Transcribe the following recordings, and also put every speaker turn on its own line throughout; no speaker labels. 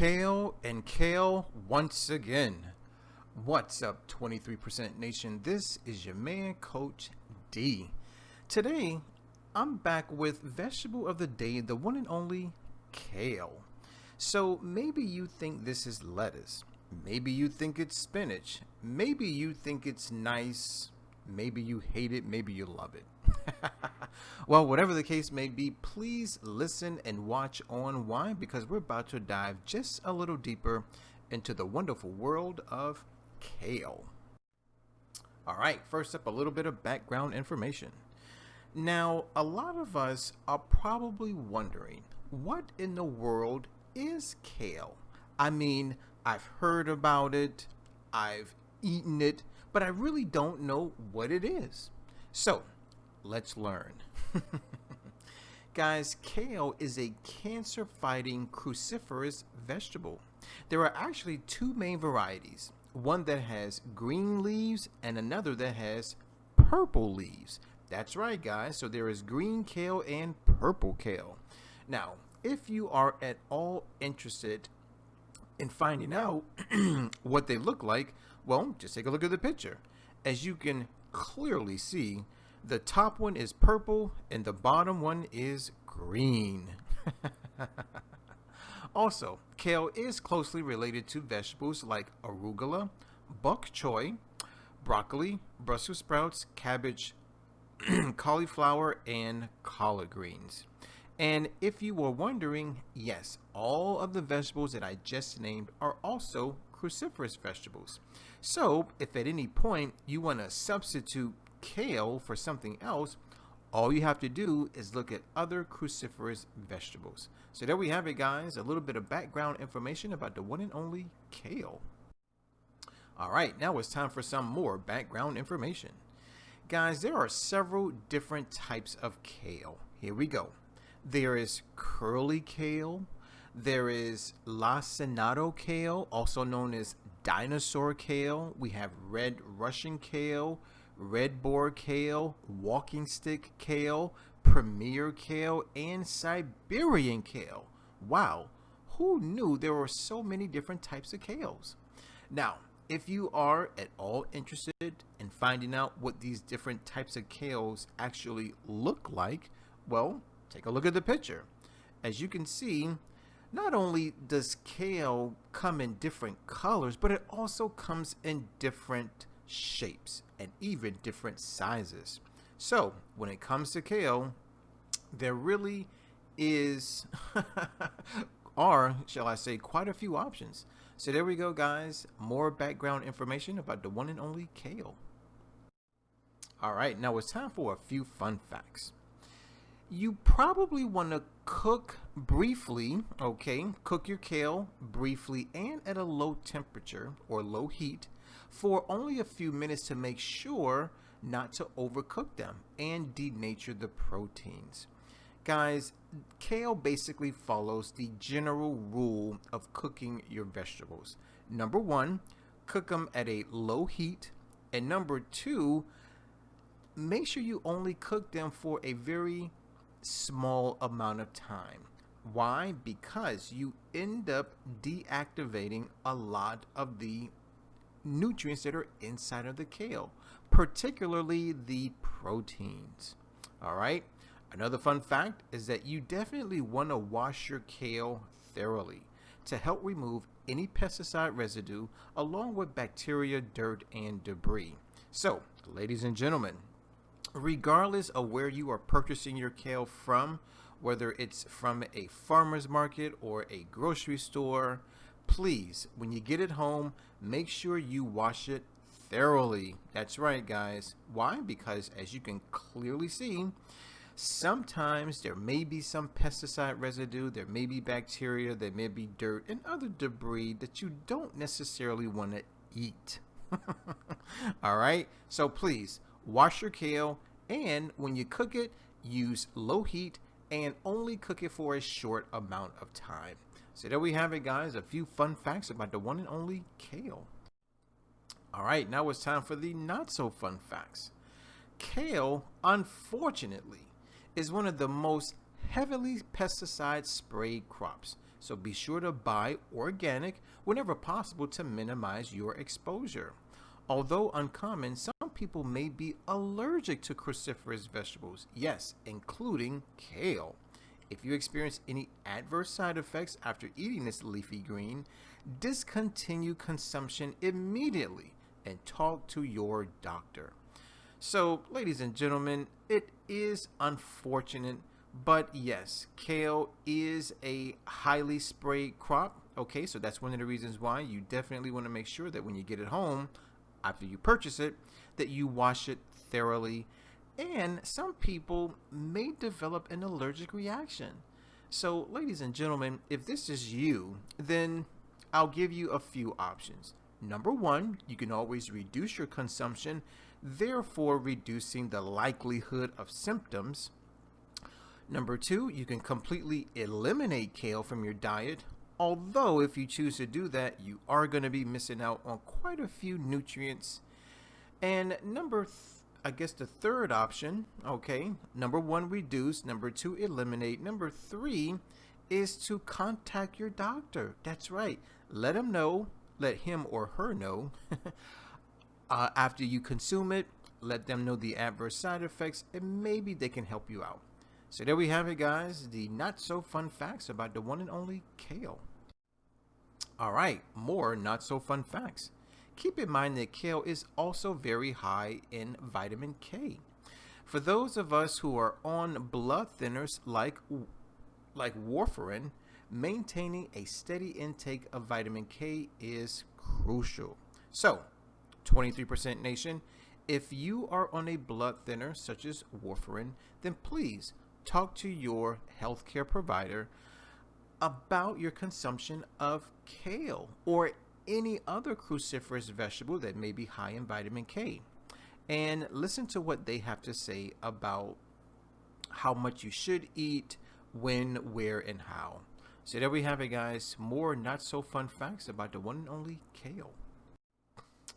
Kale and Kale once again. What's up, 23% Nation? This is your man, Coach D. Today, I'm back with vegetable of the day, the one and only kale. So maybe you think this is lettuce. Maybe you think it's spinach. Maybe you think it's nice. Maybe you hate it. Maybe you love it. Well, whatever the case may be, please listen and watch on. Why? Because we're about to dive just a little deeper into the wonderful world of kale. All right, first up, a little bit of background information. Now, a lot of us are probably wondering, what in the world is kale? I mean, I've heard about it, I've eaten it, but I really don't know what it is. So, let's learn. Guys, kale is a cancer-fighting cruciferous vegetable. There are actually two main varieties, one that has green leaves and another that has purple leaves. That's right, guys. So there is green kale and purple kale. Now, if you are at all interested in finding out what they look like, well, just take a look at the picture. As you can clearly see, the top one is purple and the bottom one is green. Also, kale is closely related to vegetables like arugula, bok choy, broccoli, Brussels sprouts, cabbage, cauliflower, and collard greens. And if you were wondering, yes, all of the vegetables that I just named are also cruciferous vegetables. So if at any point you want to substitute kale for something else, all you have to do is look at other cruciferous vegetables. So there we have it, guys, a little bit of background information about the one and only kale. All right, now it's time for some more background information. Guys, there are several different types of kale. Here we go. There is curly kale. There is lacinato kale, also known as dinosaur kale. We have red Russian kale, red boar kale, walking stick kale, premier kale, and Siberian kale. Wow, who knew there were so many different types of kales? Now, if you are at all interested in finding out what these different types of kales actually look like, well, take a look at the picture. As you can see, not only does kale come in different colors, but it also comes in different shapes and even different sizes. So when it comes to kale, there really is or shall I say quite a few options. So there we go, guys, more background information about the one and only kale. All right, now it's time for a few fun facts. You probably want to cook briefly, okay, cook your kale briefly and at a low temperature or low heat for only a few minutes to make sure not to overcook them and denature the proteins. Guys, kale basically follows the general rule of cooking your vegetables. Number one, cook them at a low heat. And number two, make sure you only cook them for a very small amount of time. Why? Because you end up deactivating a lot of the nutrients that are inside of the kale, particularly the proteins. All right. Another fun fact is that you definitely want to wash your kale thoroughly to help remove any pesticide residue along with bacteria, dirt, and debris. So, ladies and gentlemen, regardless of where you are purchasing your kale from, whether it's from a farmer's market or a grocery store, please, when you get it home, make sure you wash it thoroughly. That's right, guys. Why? Because as you can clearly see, sometimes there may be some pesticide residue, there may be bacteria, there may be dirt and other debris that you don't necessarily want to eat. All right, so please wash your kale, and when you cook it, use low heat and only cook it for a short amount of time. So there we have it, guys, a few fun facts about the one and only kale. All right, now it's time for the not so fun facts. Kale, unfortunately, is one of the most heavily pesticide sprayed crops. So be sure to buy organic whenever possible to minimize your exposure. Although uncommon, some people may be allergic to cruciferous vegetables, yes, including kale. If you experience any adverse side effects after eating this leafy green, discontinue consumption immediately and talk to your doctor. So, ladies and gentlemen, it is unfortunate, but yes, kale is a highly sprayed crop. Okay, so that's one of the reasons why you definitely want to make sure that when you get it home, after you purchase it, that you wash it thoroughly. And some people may develop an allergic reaction. So, ladies and gentlemen, if this is you, then I'll give you a few options. Number one, you can always reduce your consumption, therefore reducing the likelihood of symptoms. Number two, you can completely eliminate kale from your diet. Although if you choose to do that, you are going to be missing out on quite a few nutrients. And the third option, okay, number one, reduce. Number two, eliminate. Number three is to contact your doctor. That's right. Let him or her know after you consume it. Let them know the adverse side effects, and maybe they can help you out. So there we have it, guys. The not so fun facts about the one and only kale. All right, more not so fun facts. Keep in mind that kale is also very high in vitamin K. For those of us who are on blood thinners like warfarin, maintaining a steady intake of vitamin K is crucial. So, 23% nation, if you are on a blood thinner such as warfarin, then please talk to your healthcare provider about your consumption of kale or any other cruciferous vegetable that may be high in vitamin K, and listen to what they have to say about how much you should eat, when, where, and how. So there we have it, guys. More not so fun facts about the one and only kale.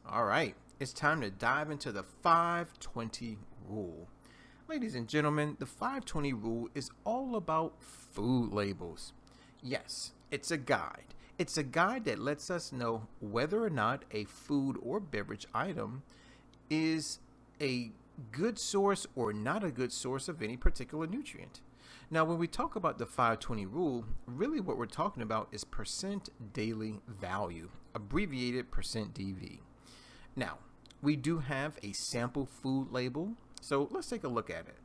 All right, it's time to dive into the 520 rule. Ladies and gentlemen, the 520 rule is all about food labels. Yes, it's a guide. It's a guide that lets us know whether or not a food or beverage item is a good source or not a good source of any particular nutrient. Now, when we talk about the 520 rule, really what we're talking about is percent daily value, abbreviated percent DV. Now, we do have a sample food label, so let's take a look at it.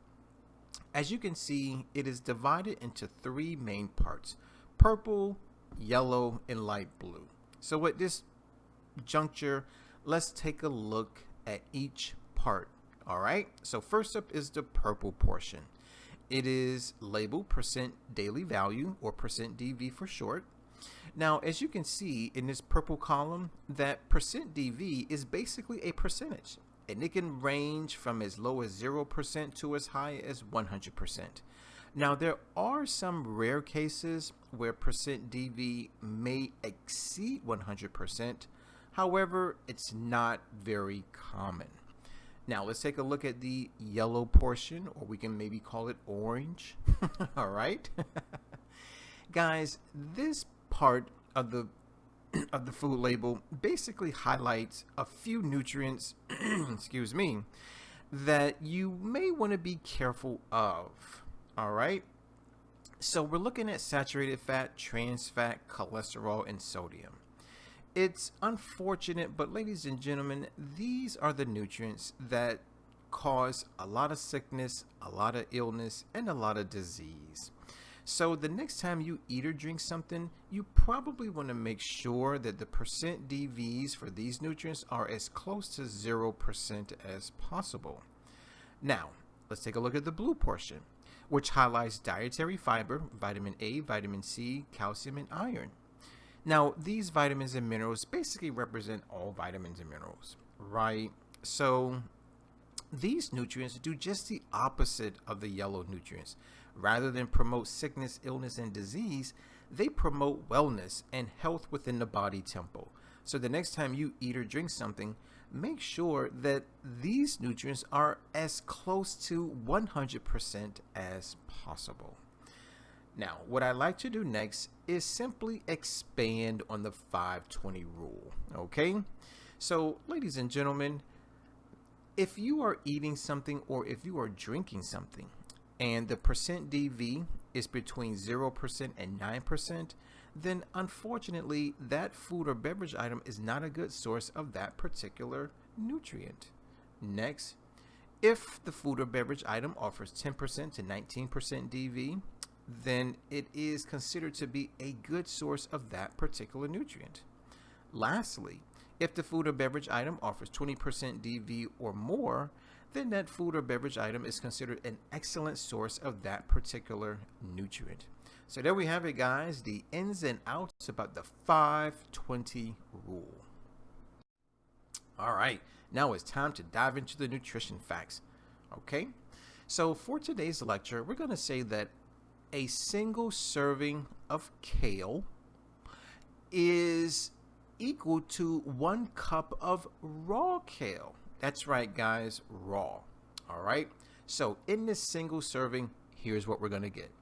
As you can see, it is divided into three main parts: purple, yellow, and light blue. So at this juncture, let's take a look at each part. All right, so first up is the purple portion. It is labeled percent daily value, or percent DV for short. Now, as you can see in this purple column, that percent DV is basically a percentage, and it can range from as low as 0% to as high as 100%. Now, there are some rare cases where percent DV may exceed 100%. However, it's not very common. Now, let's take a look at the yellow portion, or we can maybe call it orange. All right. Guys, this part of the food label basically highlights a few nutrients, excuse me, that you may want to be careful of. All right. So we're looking at saturated fat, trans fat, cholesterol, and sodium. It's unfortunate, but ladies and gentlemen, these are the nutrients that cause a lot of sickness, a lot of illness, and a lot of disease. So the next time you eat or drink something, you probably want to make sure that the percent DVs for these nutrients are as close to 0% as possible. Now, let's take a look at the blue portion, which highlights dietary fiber, vitamin A, vitamin C, calcium, and iron. Now, these vitamins and minerals basically represent all vitamins and minerals, right? So these nutrients do just the opposite of the yellow nutrients. Rather than promote sickness, illness, and disease, they promote wellness and health within the body temple. So the next time you eat or drink something, make sure that these nutrients are as close to 100% as possible. Now, what I like to do next is simply expand on the 520 rule, okay? So, ladies and gentlemen, if you are eating something or if you are drinking something and the percent DV is between 0% and 9%, then unfortunately that food or beverage item is not a good source of that particular nutrient. Next, if the food or beverage item offers 10% to 19% DV, then it is considered to be a good source of that particular nutrient. Lastly, if the food or beverage item offers 20% DV or more, then that food or beverage item is considered an excellent source of that particular nutrient. So there we have it, guys, the ins and outs about the 520 rule. All right, now it's time to dive into the nutrition facts. Okay, so for today's lecture, we're going to say that a single serving of kale is equal to 1 cup of raw kale. That's right, guys, raw. All right, so in this single serving, here's what we're going to get.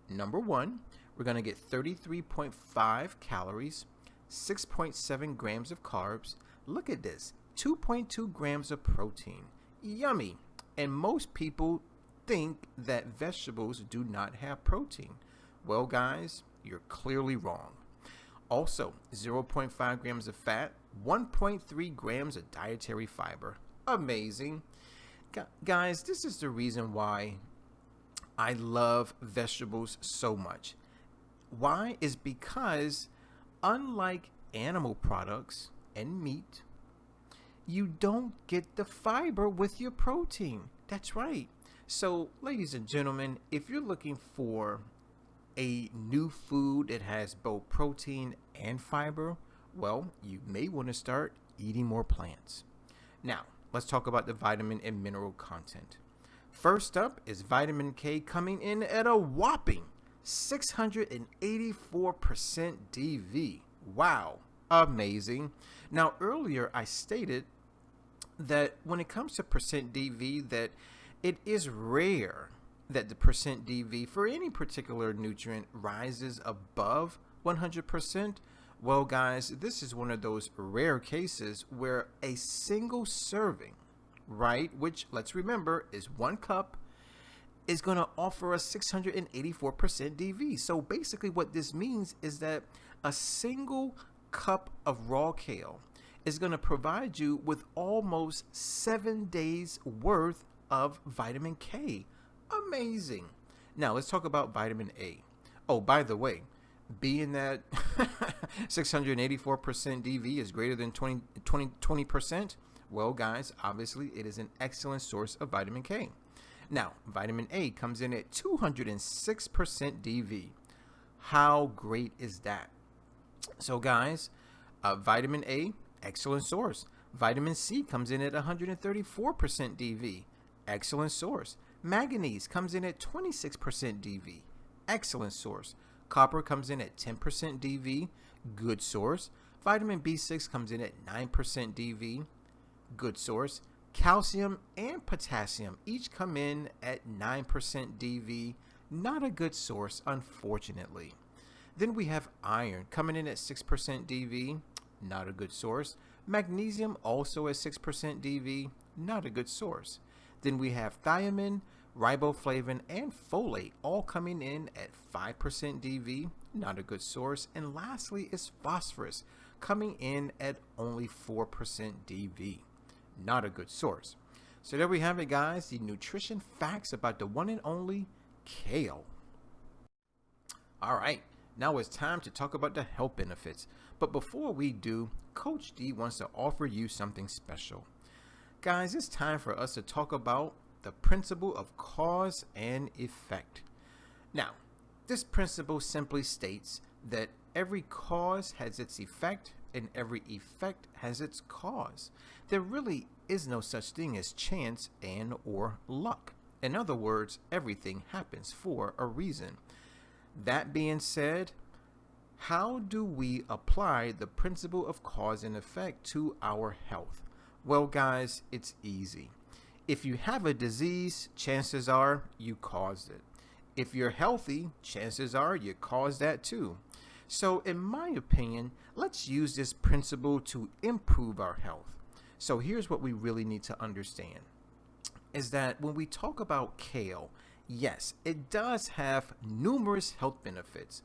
Number 1, we're going to get 33.5 calories, 6.7 grams of carbs. Look at this, 2.2 grams of protein. Yummy. And most people think that vegetables do not have protein. Well, guys, you're clearly wrong. Also, 0.5 grams of fat, 1.3 grams of dietary fiber. Amazing. Guys, this is the reason why I love vegetables so much. Why? Is because unlike animal products and meat, you don't get the fiber with your protein. That's right. So, ladies and gentlemen, if you're looking for a new food that has both protein and fiber, well, you may want to start eating more plants. Now, let's talk about the vitamin and mineral content. First up is vitamin K, coming in at a whopping 684% DV. Wow, amazing. Now, earlier I stated that when it comes to percent DV, that it is rare that the percent DV for any particular nutrient rises above 100%. Well, guys, this is one of those rare cases where a single serving, right, which let's remember is 1 cup, is going to offer us 684% DV. So basically what this means is that a single cup of raw kale is going to provide you with almost 7 days worth of vitamin K. Amazing. Now let's talk about vitamin A. Oh, by the way, being that 684% DV is greater than 20%, well, guys, obviously it is an excellent source of vitamin K. Now, vitamin A comes in at 206% DV. How great is that? So, guys, vitamin A, excellent source. Vitamin C comes in at 134% DV. Excellent source. Manganese comes in at 26% DV. Excellent source. Copper comes in at 10% DV. Good source. Vitamin B6 comes in at 9% DV. Good source. Calcium and potassium each come in at 9% DV. Not a good source, unfortunately. Then we have iron coming in at 6% DV. Not a good source. Magnesium also at 6% DV. Not a good source. Then we have thiamine, riboflavin, and folate all coming in at 5% DV. Not a good source. And lastly is phosphorus coming in at only 4% DV. Not a good source. So there we have it, guys, the nutrition facts about the one and only kale. All right, now it's time to talk about the health benefits. But before we do, Coach D wants to offer you something special. Guys, it's time for us to talk about the principle of cause and effect. Now, this principle simply states that every cause has its effect and every effect has its cause. There really is no such thing as chance and or luck. In other words, everything happens for a reason. That being said, how do we apply the principle of cause and effect to our health? Well, guys, it's easy. If you have a disease, chances are you caused it. if you're healthy, chances are you caused that too. So, in my opinion, let's use this principle to improve our health. So, here's what we really need to understand is that when we talk about kale, yes, it does have numerous health benefits.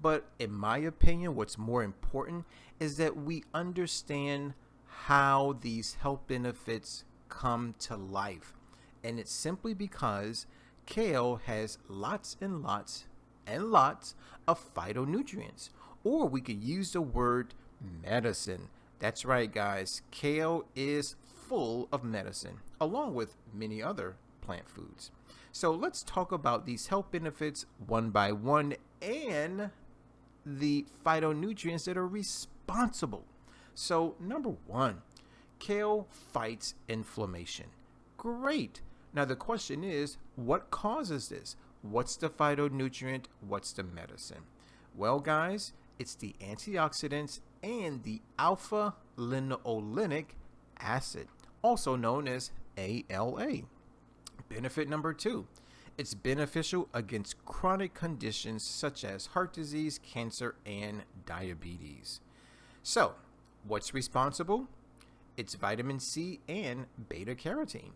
But in my opinion, what's more important is that we understand how these health benefits come to life. And it's simply because kale has lots and lots and lots of phytonutrients. Or we could use the word medicine. That's right, guys. Kale is full of medicine, along with many other plant foods. So let's talk about these health benefits one by one and the phytonutrients that are responsible. So, number one, kale fights inflammation. Great. Now, the question is, what causes this? What's the phytonutrient? What's the medicine? Well, guys, it's the antioxidants and the alpha linolenic acid, also known as ALA. Benefit number two, it's beneficial against chronic conditions such as heart disease, cancer, and diabetes. So, what's responsible? It's vitamin C and beta carotene.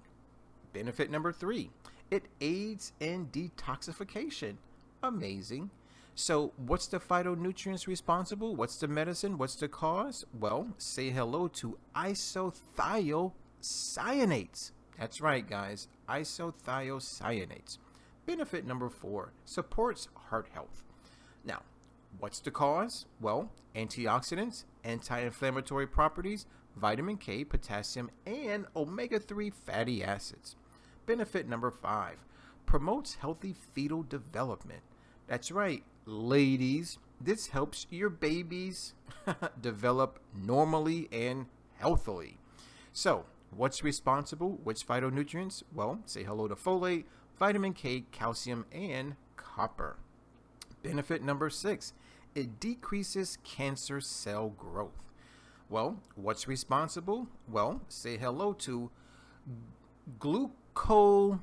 Benefit number three, it aids in detoxification. Amazing. So, what's the phytonutrients responsible? What's the medicine? What's the cause? Well, say hello to isothiocyanates. That's right, guys, isothiocyanates. Benefit number four, supports heart health. Now, what's the cause? Well, antioxidants, anti-inflammatory properties, vitamin K, potassium, and omega-3 fatty acids. Benefit number five, promotes healthy fetal development. That's right, ladies, this helps your babies develop normally and healthily. So, what's responsible? Which phytonutrients? Well, say hello to folate, vitamin K, calcium, and copper. Benefit number six, it decreases cancer cell growth. Well, what's responsible? Well, say hello to glucosinolates.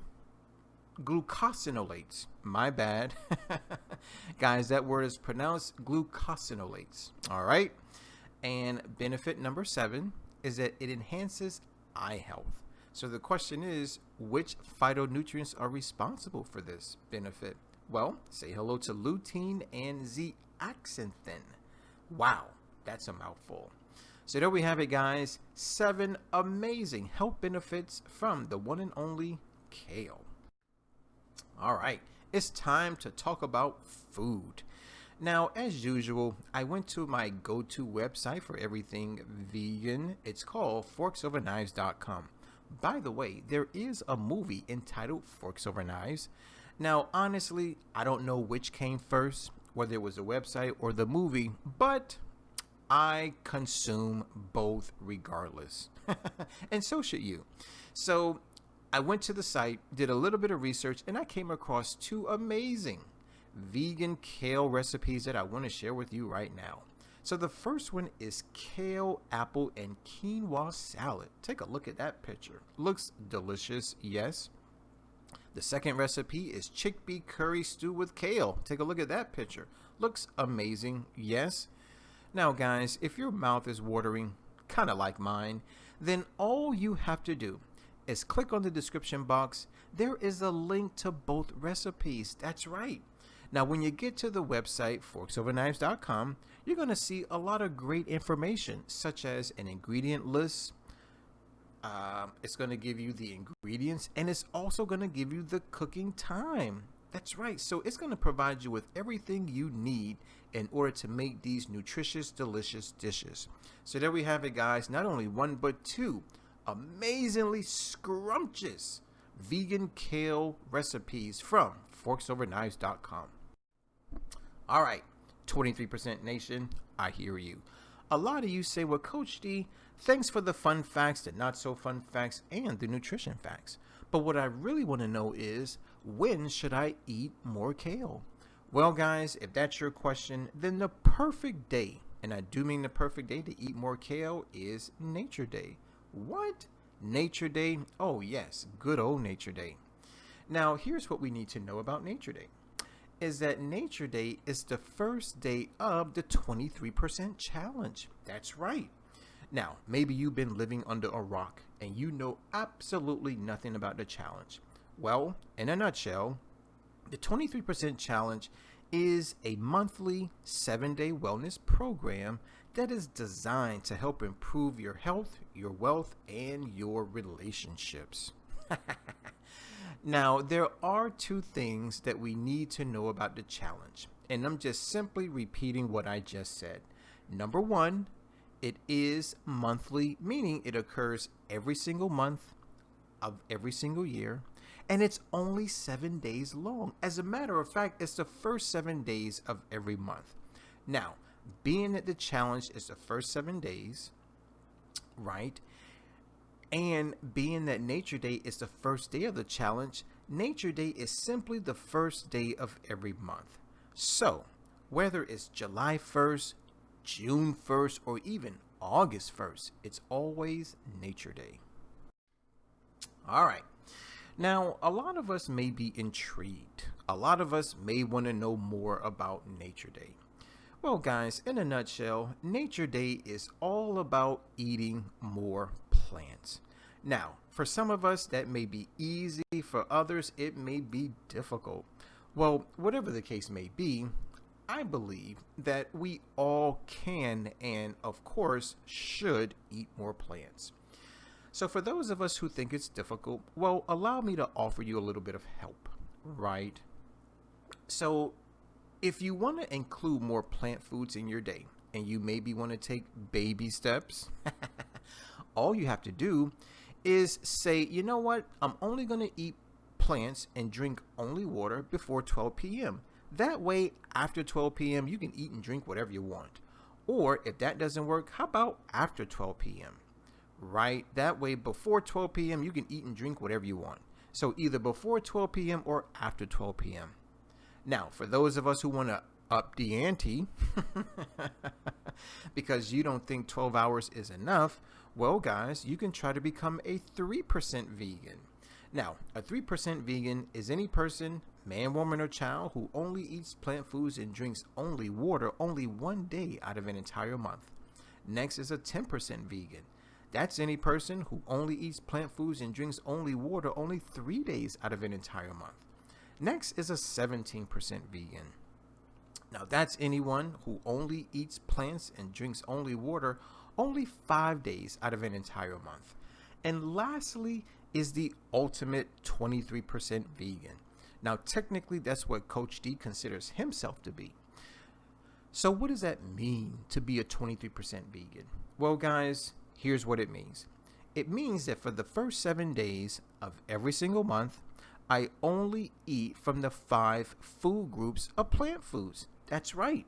My bad. Guys, that word is pronounced glucosinolates. All right. And benefit number seven is that it enhances eye health. So the question is, which phytonutrients are responsible for this benefit? Well, say hello to lutein and zeaxanthin. Wow, that's a mouthful. So there we have it, guys. 7 amazing health benefits from the one and only kale. All right, it's time to talk about food. Now, as usual, I went to my go-to website for everything vegan. It's called forksoverknives.com. By the way, there is a movie entitled Forks Over Knives. Now, honestly, I don't know which came first, whether it was the website or the movie, but I consume both regardless. And so should you. So I went to the site, did a little bit of research, and I came across 2 amazing vegan kale recipes that I want to share with you right now. So the first one is kale, apple, and quinoa salad. Take a look at that picture. Looks delicious, yes. The second recipe is chickpea curry stew with kale. Take a look at that picture. Looks amazing, yes. Now, guys, if your mouth is watering, kind of like mine, then all you have to do is click on the description box. There is a link to both recipes. That's right. Now, when you get to the website, forksoverknives.com, you're going to see a lot of great information, such as an ingredient list. It's going to give you the ingredients, and it's also going to give you the cooking time. That's right. So it's going to provide you with everything you need in order to make these nutritious, delicious dishes. So there we have it, guys. Not only 1, but 2 amazingly scrumptious vegan kale recipes from forksoverknives.com. All right, 23% Nation, I hear you. A lot of you say, well, Coach D, thanks for the fun facts, the not so fun facts, and the nutrition facts. But what I really want to know is, when should I eat more kale? Well, guys, if that's your question, then the perfect day, and I do mean the perfect day to eat more kale, is Nature Day. What? Nature Day? Oh, yes, good old Nature Day. Now, here's what we need to know about Nature Day. is that Nature Day is the first day of the 23% challenge. That's right. Now, maybe you've been living under a rock and you know absolutely nothing about the challenge. Well, in a nutshell, the 23% challenge is a monthly 7-day wellness program that is designed to help improve your health, your wealth, and your relationships. Now, there are two things that we need to know about the challenge, and I'm just simply repeating what I just said. Number one, it is monthly, meaning it occurs every single month of every single year, and it's only 7 days long. As a matter of fact, it's the first 7 days of every month. Now, being that the challenge is the first 7 days, right? And being that Nature Day is the first day of the challenge, Nature Day is simply the first day of every month. So, whether it's July 1st, June 1st, or even August 1st, it's always Nature Day. All right. Now, a lot of us may be intrigued. A lot of us may want to know more about Nature Day. Well, guys, in a nutshell, Nature Day is all about eating more plants. Now, for some of us, that may be easy. For others, it may be difficult. Well, whatever the case may be, I believe that we all can and, of course, should eat more plants. So for those of us who think it's difficult, well, allow me to offer you a little bit of help, right? So if you want to include more plant foods in your day, and you maybe want to take baby steps, all you have to do is say, you know what, I'm only going to eat plants and drink only water before 12 p.m. That way, after 12 p.m., you can eat and drink whatever you want. Or if that doesn't work, how about after 12 p.m.? Right? That way, before 12 p.m., you can eat and drink whatever you want. So either before 12 p.m. or after 12 p.m. Now, for those of us who want to up the ante, because you don't think 12 hours is enough, well, guys, you can try to become a 3% vegan. Now, a 3% vegan is any person, man, woman, or child who only eats plant foods and drinks only water only 1 day out of an entire month. Next is a 10% vegan. That's any person who only eats plant foods and drinks only water only 3 days out of an entire month. Next is a 17% vegan. Now that's anyone who only eats plants and drinks only water only 5 days out of an entire month. And lastly is the ultimate 23% vegan. Now technically that's what Coach D considers himself to be. So what does that mean to be a 23% vegan? Well, guys, here's what it means. It means that for the first 7 days of every single month, I only eat from the 5 food groups of plant foods. That's right.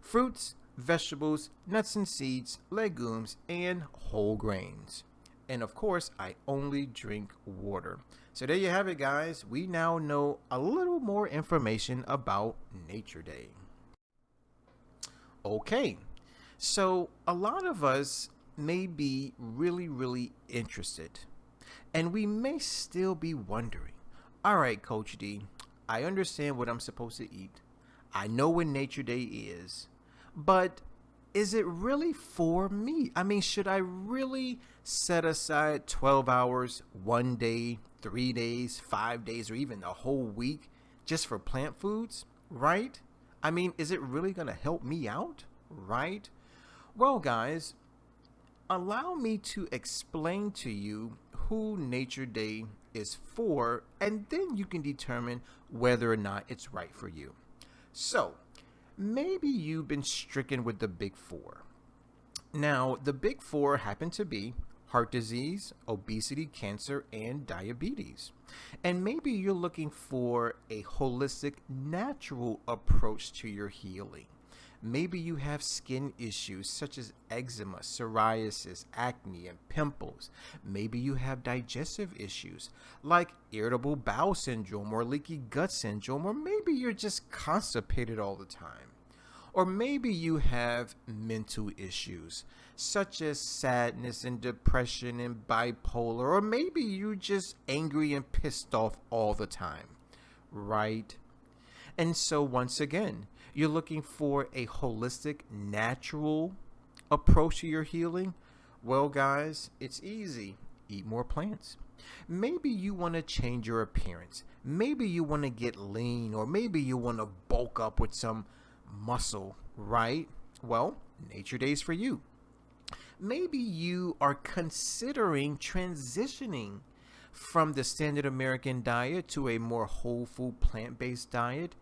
Fruits, vegetables, nuts and seeds, legumes, and whole grains. And of course, I only drink water. So there you have it, guys. We now know a little more information about Nature Day. Okay, so a lot of us may be really interested, and we may still be wondering, all right, Coach D, I understand what I'm supposed to eat. I know when Nature Day is, but is it really for me? I mean, should I really set aside 12 hours, 1 day, 3 days, 5 days, or even a whole week just for plant foods, right? I mean, is it really going to help me out, right? Well, guys, allow me to explain to you who Nature Day is for, and then you can determine whether or not it's right for you. So, maybe you've been stricken with the big 4. Now, the big 4 happen to be heart disease, obesity, cancer, and diabetes. And maybe you're looking for a holistic, natural approach to your healing. Maybe you have skin issues such as eczema, psoriasis, acne, and pimples. Maybe you have digestive issues like irritable bowel syndrome or leaky gut syndrome, or maybe you're just constipated all the time. Or maybe you have mental issues such as sadness and depression and bipolar, or maybe you're just angry and pissed off all the time, right? And so once again, you're looking for a holistic, natural approach to your healing. Well, guys, it's easy. Eat more plants. Maybe you want to change your appearance. Maybe you want to get lean, or maybe you want to bulk up with some muscle, right? Well, Nature Day is for you. Maybe you are considering transitioning from the standard American diet to a more whole food plant-based diet,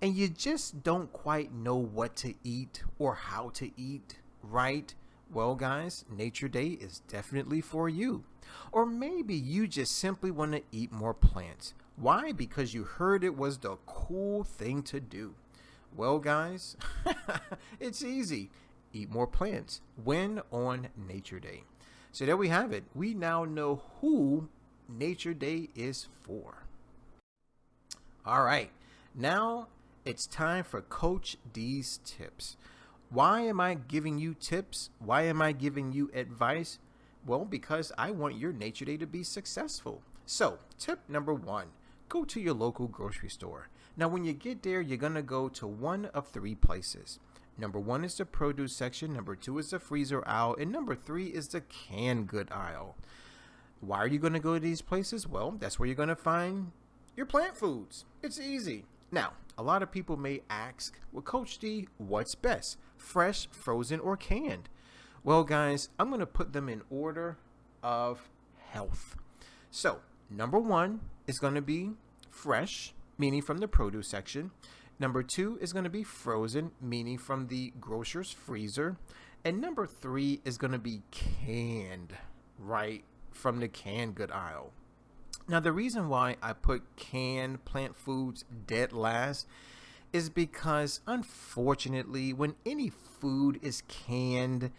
and you just don't quite know what to eat or how to eat, right? Well, guys, Nature Day is definitely for you. Or maybe you just simply want to eat more plants. Why? Because you heard it was the cool thing to do. Well, guys, it's easy. Eat more plants. When? On Nature Day. So there we have it. We now know who Nature Day is for. All right. Now it's time for Coach D's tips. Why am I giving you tips? Why am I giving you advice? Well, because I want your Nature Day to be successful. So, tip number 1, go to your local grocery store. Now, when you get there, you're going to go to one of 3 places. Number 1 is the produce section, number 2 is the freezer aisle, and number 3 is the canned good aisle. Why are you going to go to these places? Well, that's where you're going to find your plant foods. It's easy. Now, a lot of people may ask, well, Coach D, what's best? Fresh, frozen, or canned? Well, guys, I'm going to put them in order of health. So, number 1 is going to be fresh, meaning from the produce section. Number 2 is going to be frozen, meaning from the grocer's freezer. And number 3 is going to be canned, right, from the canned good aisle. Now, the reason why I put canned plant foods dead last is because, unfortunately, when any food is canned,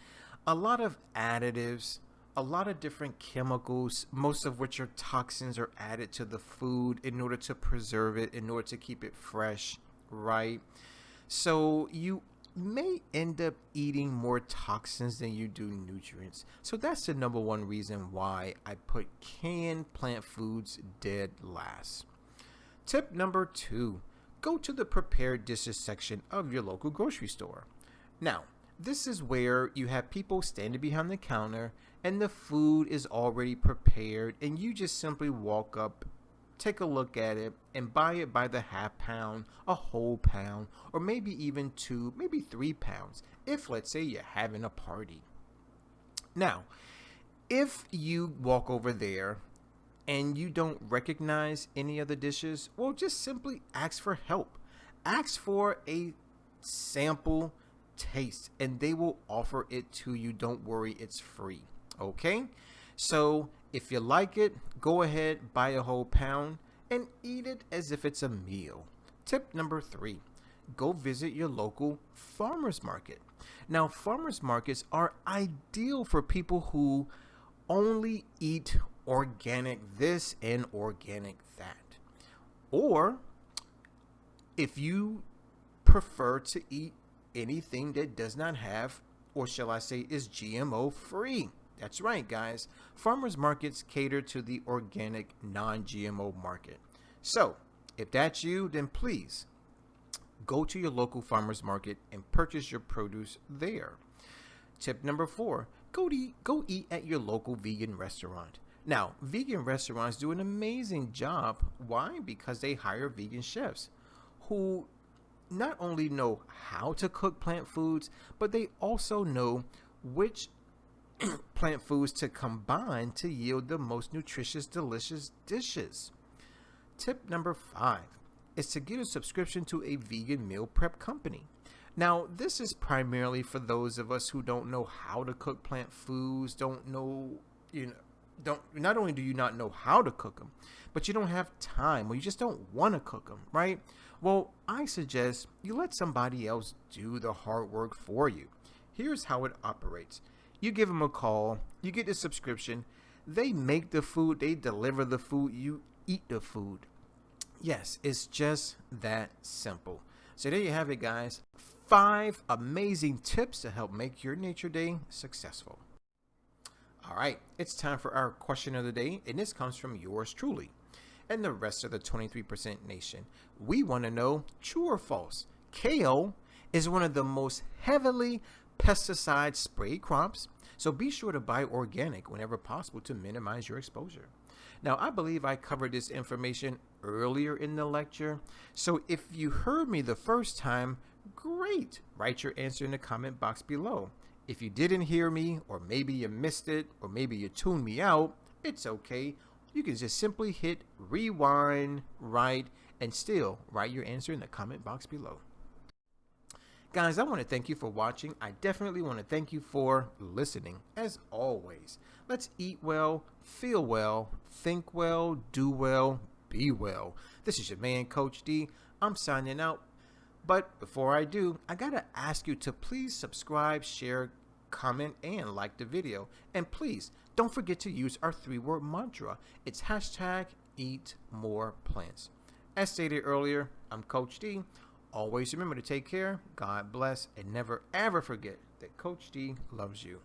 a lot of additives, a lot of different chemicals, most of which are toxins, are added to the food in order to preserve it, in order to keep it fresh, right? So you may end up eating more toxins than you do nutrients. So that's the number 1 reason why I put canned plant foods dead last. Tip number 2, go to the prepared dishes section of your local grocery store. Now, this is where you have people standing behind the counter and the food is already prepared, and you just simply walk up, take a look at it, and buy it by the half pound, a whole pound, or maybe even 2, maybe 3 pounds, if let's say you're having a party. Now, if you walk over there and you don't recognize any of the dishes, well, just simply ask for help. Ask for a sample taste, and they will offer it to you. Don't worry, it's free. Okay? So if you like it, go ahead, buy a whole pound, and eat it as if it's a meal. Tip number 3, go visit your local farmer's market. Now, farmer's markets are ideal for people who only eat organic this and organic that. Or if you prefer to eat anything that does not have, or shall I say, is GMO free. That's right, guys. Farmers markets cater to the organic, non-GMO market. So, if that's you, then please go to your local farmers market and purchase your produce there. Tip number 4, go eat at your local vegan restaurant. Now, vegan restaurants do an amazing job. Why? Because they hire vegan chefs who not only know how to cook plant foods, but they also know which plant foods to combine to yield the most nutritious, delicious dishes. Tip number 5 is to get a subscription to a vegan meal prep company. Now, this is primarily for those of us who don't know how to cook plant foods, not only do you not know how to cook them, but you don't have time, or you just don't want to cook them, right? Well, I suggest you let somebody else do the hard work for you. Here's how it operates. You give them a call, you get the subscription, they make the food, they deliver the food, you eat the food. Yes, it's just that simple. So there you have it, guys. 5 amazing tips to help make your Nature Day successful. All right, it's time for our question of the day, and this comes from yours truly. and the rest of the 23% nation. We want to know true or false. Kale is one of the most heavily pesticide sprayed crops, so be sure to buy organic whenever possible to minimize your exposure. Now, I believe I covered this information earlier in the lecture, so if you heard me the first time, great. Write your answer in the comment box below. If you didn't hear me, or maybe you missed it, or maybe you tuned me out, it's okay. You can just simply hit rewind, write, and still write your answer in the comment box below. Guys, I want to thank you for watching. I definitely want to thank you for listening. As always, let's eat well, feel well, think well, do well, be well. This is your man, Coach D. I'm signing out. But before I do, I gotta ask you to please subscribe, share, comment, and like the video. And please, don't forget to use our 3-word mantra. It's hashtag eat more plants. As stated earlier, I'm Coach D. Always remember to take care, God bless, and never ever forget that Coach D loves you.